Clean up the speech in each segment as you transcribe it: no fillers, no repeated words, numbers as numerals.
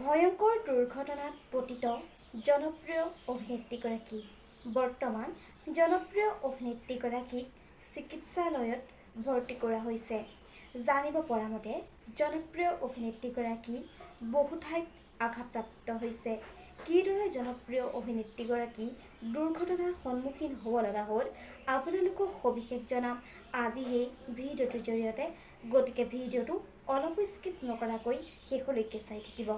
ভয়ঙ্কৰ দুৰ্ঘটনাত পতিত জনপ্ৰিয় অভিনেত্ৰীগৰাকী। বৰ্তমান জনপ্ৰিয় অভিনেত্ৰীগৰাকীক চিকিৎসালয়ত ভৰ্তি কৰা হৈছে। জানিব পৰা মতে, জনপ্ৰিয় অভিনেত্ৰীগৰাকী বহু ঠাইত আঘাতপ্ৰাপ্ত হৈছে। কিদৰে জনপ্ৰিয় অভিনেত্ৰীগৰাকী দুৰ্ঘটনাৰ সন্মুখীন হ'ব লগা হ'ল, আপোনালোকক সবিশেষ জনাম আজি এই ভিডিঅ'টোৰ জৰিয়তে। গতিকে ভিডিঅ'টো অলপো স্কিপ নকৰাকৈ শেষলৈকে চাই থাকিব।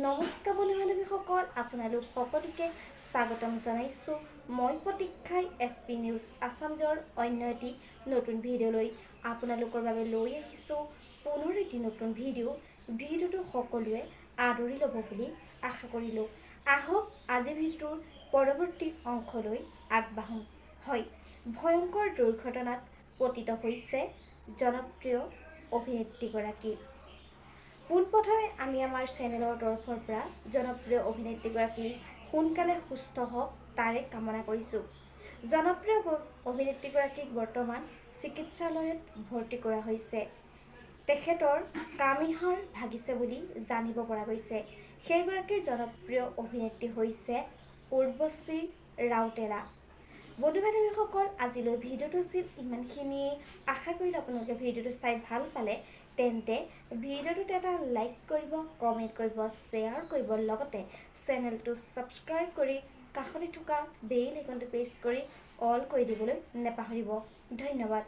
নমস্কাৰ বন্ধু বান্ধৱীসকল, আপোনালোক সকলোকে স্বাগতম জনাইছোঁ। মই প্ৰতীক্ষাই SP নিউজ আছামৰ অন্য এটি নতুন ভিডিঅ'লৈ আপোনালোকৰ বাবে লৈ আহিছোঁ পুনৰ এটি নতুন ভিডিঅ'টো সকলোৱে আদৰি ল'ব বুলি আশা কৰিলোঁ। আহক আজি ভিডিঅ'টোৰ পৰৱৰ্তী অংশলৈ আগবাঢ়োঁ। হয়, ভয়ংকৰ দুৰ্ঘটনাত পতিত হৈছে জনপ্ৰিয় অভিনেত্ৰীগৰাকী। পোনপ্ৰথমে আমি আমাৰ চেনেলৰ তৰফৰ পৰা জনপ্ৰিয় অভিনেত্ৰীগৰাকী সোনকালে সুস্থ হওক তাৰে কামনা কৰিছোঁ। জনপ্ৰিয় অভিনেত্ৰীগৰাকীক বৰ্তমান চিকিৎসালয়ত ভৰ্তি কৰা হৈছে। তেখেতৰ কামিহাড় ভাগিছে বুলি জানিব পৰা গৈছে। সেইগৰাকী জনপ্ৰিয় অভিনেত্ৰী হৈছে উৰ্বশী ৰাউতেলা। বন্ধু বান্ধৱীসকল, আজিলৈ ভিডিঅ'টো আছিল ইমানখিনিয়ে। আশা কৰিলোঁ আপোনালোকে ভিডিঅ'টো চাই ভাল পালে। তেন্তে ভিডিঅ'টোত এটা লাইক কৰিব, কমেণ্ট কৰিব, শ্বেয়াৰ কৰিব, লগতে চেনেলটো ছাবস্ক্ৰাইব কৰি কাষতে থকা বেল আইকনটো প্ৰেছ কৰি অল কৰি দিবলৈ নেপাহৰিব। ধন্যবাদ।